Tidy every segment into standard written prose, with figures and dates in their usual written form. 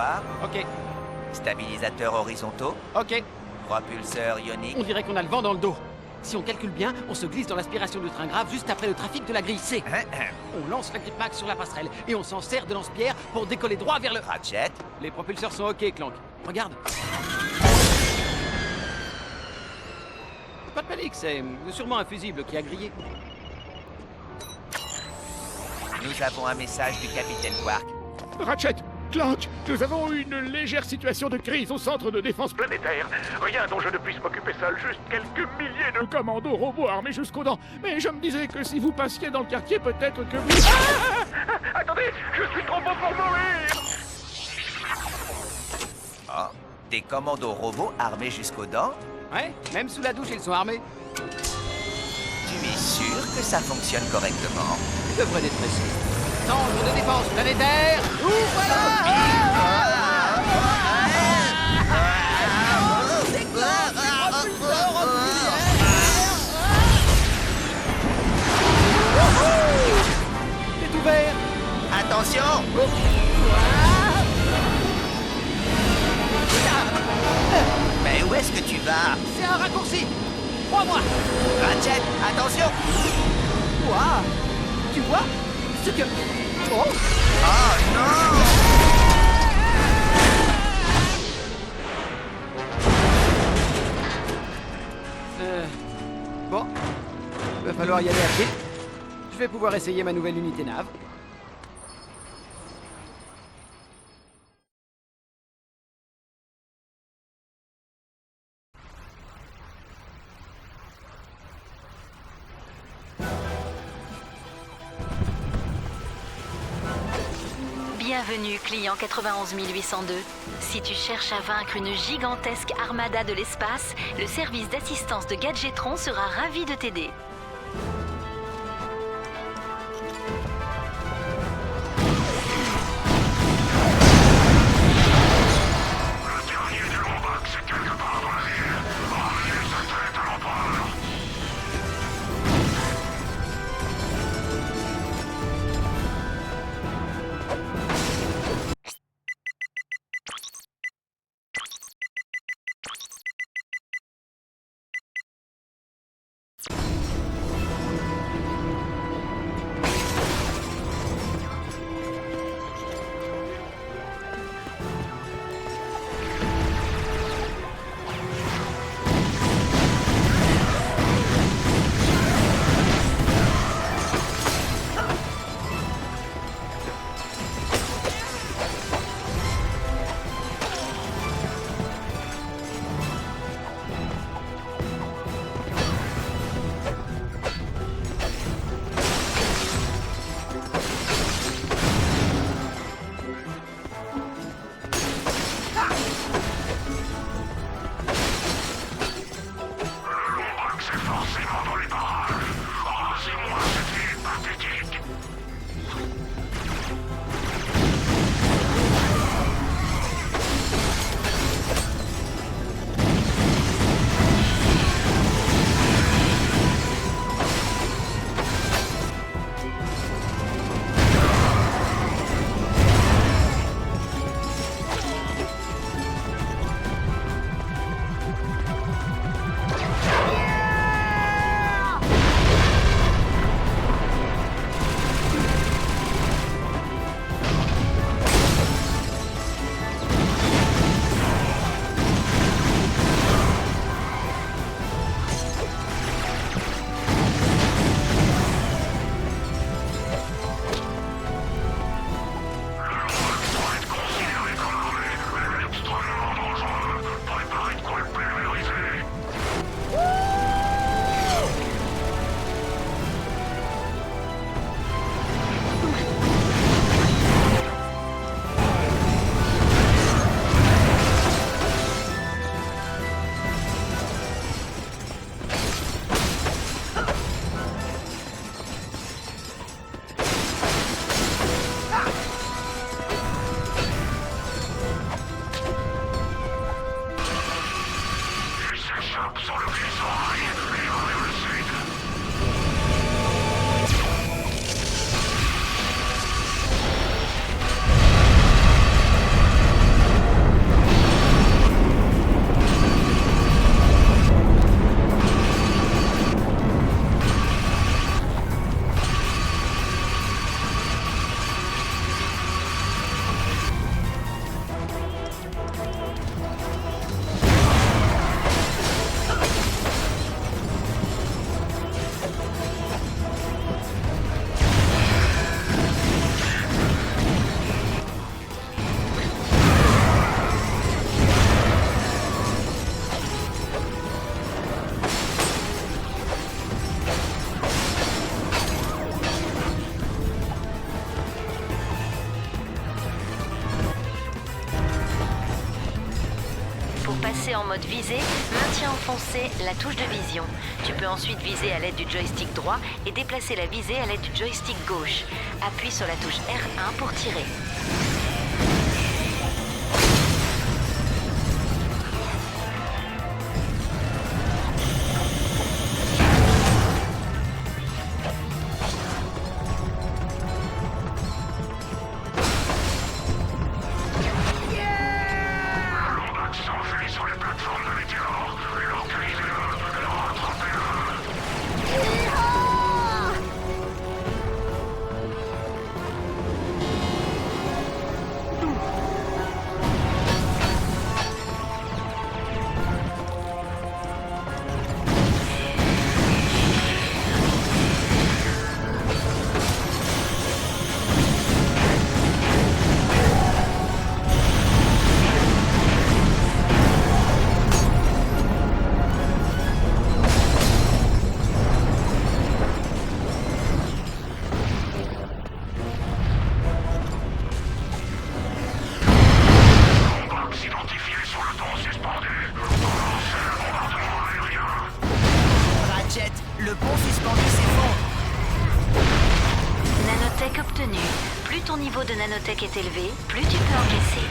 trajectoire. Ok, Stabilisateurs horizontaux. ok. Propulseur ionique. On dirait qu'on a le vent dans le dos. Si on calcule bien, on se glisse dans l'aspiration du train grave juste après le trafic de la grille C. On lance la grip max sur la passerelle et on s'en sert de lance-pierre pour décoller droit vers le... Ratchet. Les propulseurs sont ok, Clank. Regarde. Pas de panique, c'est sûrement un fusible qui a grillé. Nous avons un message du capitaine Quark. Ratchet, Clank, nous avons une légère situation de crise au centre de défense planétaire. Rien dont je ne puisse m'occuper seul, juste quelques milliers de commandos robots armés jusqu'aux dents. Mais je me disais que si vous passiez dans le quartier, peut-être que vous... Attendez, je suis trop beau pour mourir. Oh, des commandos robots armés jusqu'aux dents. Ouais, même sous la douche, ils sont armés. Tu es sûr que ça fonctionne correctement? Devrait être sûr. Centre de défense planétaire, ouvre-la! C'est ouvert! Attention! Mais où est-ce que tu vas? C'est un raccourci! Crois-moi! Ratchet, attention! Ouah! Tu vois? Ce que... Oh! Oh non! Bon. Va falloir y aller à pied. Je vais pouvoir essayer ma nouvelle unité nav. Bienvenue, client 91802. Si tu cherches à vaincre une gigantesque armada de l'espace, le service d'assistance de Gadgetron sera ravi de t'aider. passer en mode visée, maintiens enfoncé la touche de vision. Tu peux ensuite viser à l'aide du joystick droit et déplacer la visée à l'aide du joystick gauche. Appuie sur la touche R1 pour tirer. Le pont suspendu s'effondre. Nanotech obtenu. Plus ton niveau de nanotech est élevé, plus tu peux encaisser.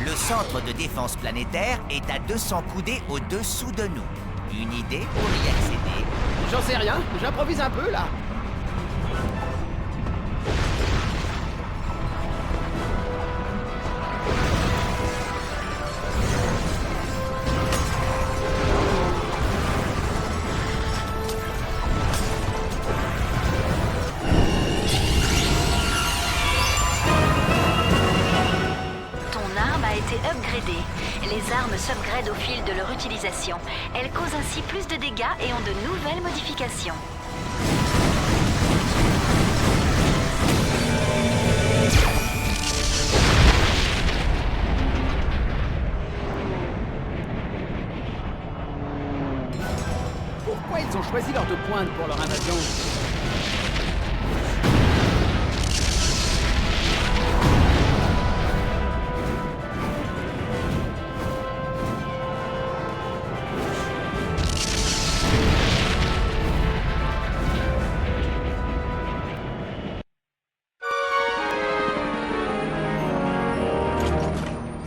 Le centre de défense planétaire est à 200 coudées au-dessous de nous. Une idée pour y accéder? J'en sais rien, j'improvise un peu là. Upgradées. Les armes s'upgradent au fil de leur utilisation. Elles causent ainsi plus de dégâts et ont de nouvelles modifications. Pourquoi ils ont choisi l'heure de pointe pour leur invasion?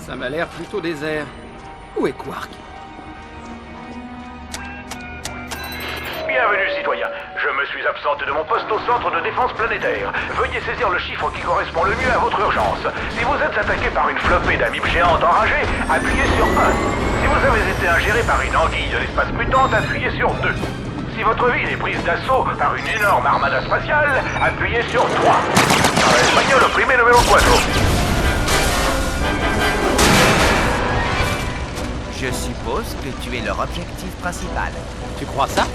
Ça m'a l'air plutôt désert. Où est Quark? Bienvenue, citoyen. Je me suis absente de mon poste au centre de défense planétaire. Veuillez saisir le chiffre qui correspond le mieux à votre urgence. Si vous êtes attaqué par une flopée d'amibes géantes enragées, appuyez sur 1. Si vous vous avez été ingéré par une anguille de l'espace mutante, appuyez sur 2. Si votre ville est prise d'assaut par une énorme armada spatiale, appuyez sur 3. Dans l'espagnol, opprimez numéro 4. Je suppose que tu es leur objectif principal. Tu crois ça?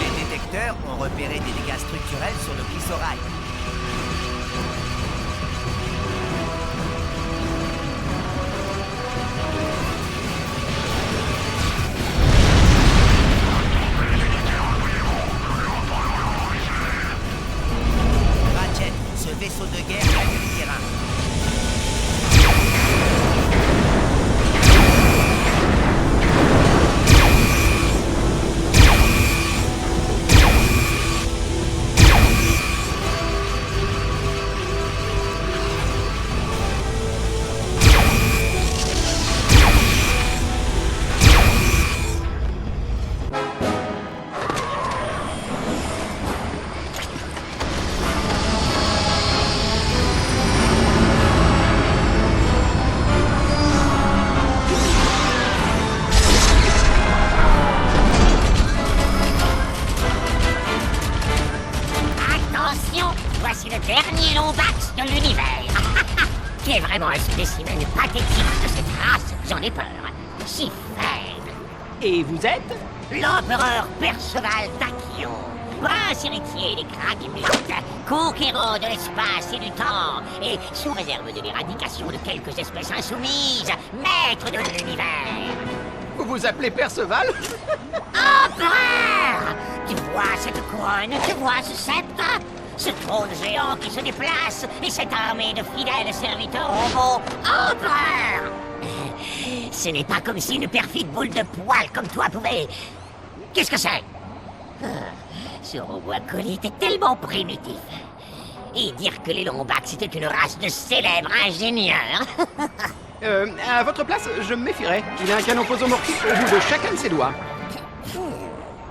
Les détecteurs ont repéré des dégâts structurels sur le glissorail. Ratchet, ce vaisseau de guerre gagne le terrain. Attention, voici le dernier Lombax de l'univers. Qui est vraiment un spécimen pathétique de cette race, j'en ai peur. Si faible. Et vous êtes? L'empereur Perceval Tachyon, prince héritier des Kragmuts, conquérant de l'espace et du temps, et sous réserve de l'éradication de quelques espèces insoumises, maître de l'univers. Vous vous appelez Perceval? Empereur! Tu vois cette couronne? Tu vois ce sceptre? Ce trône géant qui se déplace et cette armée de fidèles serviteurs robots? Empereur! Ce n'est pas comme si une perfide boule de poil comme toi pouvait... Qu'est-ce que c'est? Ce robot acolyte est tellement primitif. Et dire que les Lombax étaient une race de célèbres ingénieurs. À votre place, je me méfierais. Il a un canon posomorphique au bout de chacun de ses doigts.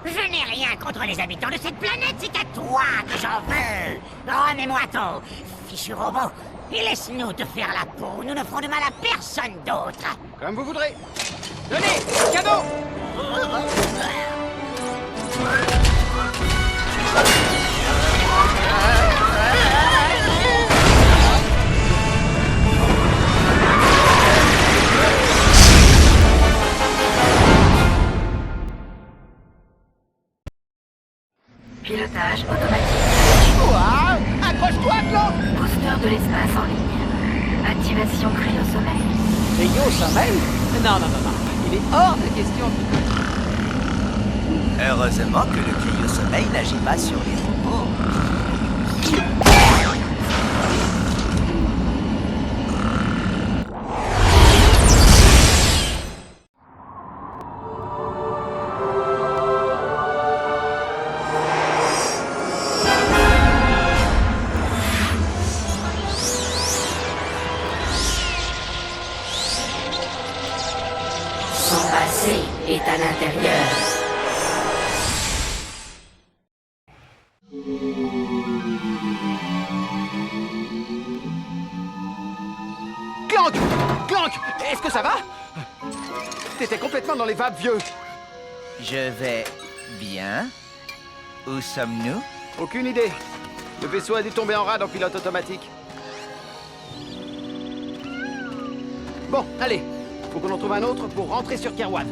Je n'ai rien contre les habitants de cette planète, c'est à toi que j'en veux. Remets-moi ton fichu robot et laisse-nous te faire la peau. Nous ne ferons de mal à personne d'autre. Comme vous voudrez. Tenez, cadeau! Pilotage automatique. Ouah! Accroche-toi, Claude! Booster de l'espace en ligne. Activation cryo-sommeil. Rio sommeil? Non. Il est hors de question. Heureusement que le cryo-sommeil n'agit pas sur les robots. Son passé est à l'intérieur. Clank! Est-ce que ça va? T'étais complètement dans les vapes, vieux. Je vais bien. Où sommes-nous? Aucune idée. Le vaisseau a dû tomber en rade en pilote automatique. Bon, allez. Faut qu'on en trouve un autre pour rentrer sur Kerwan.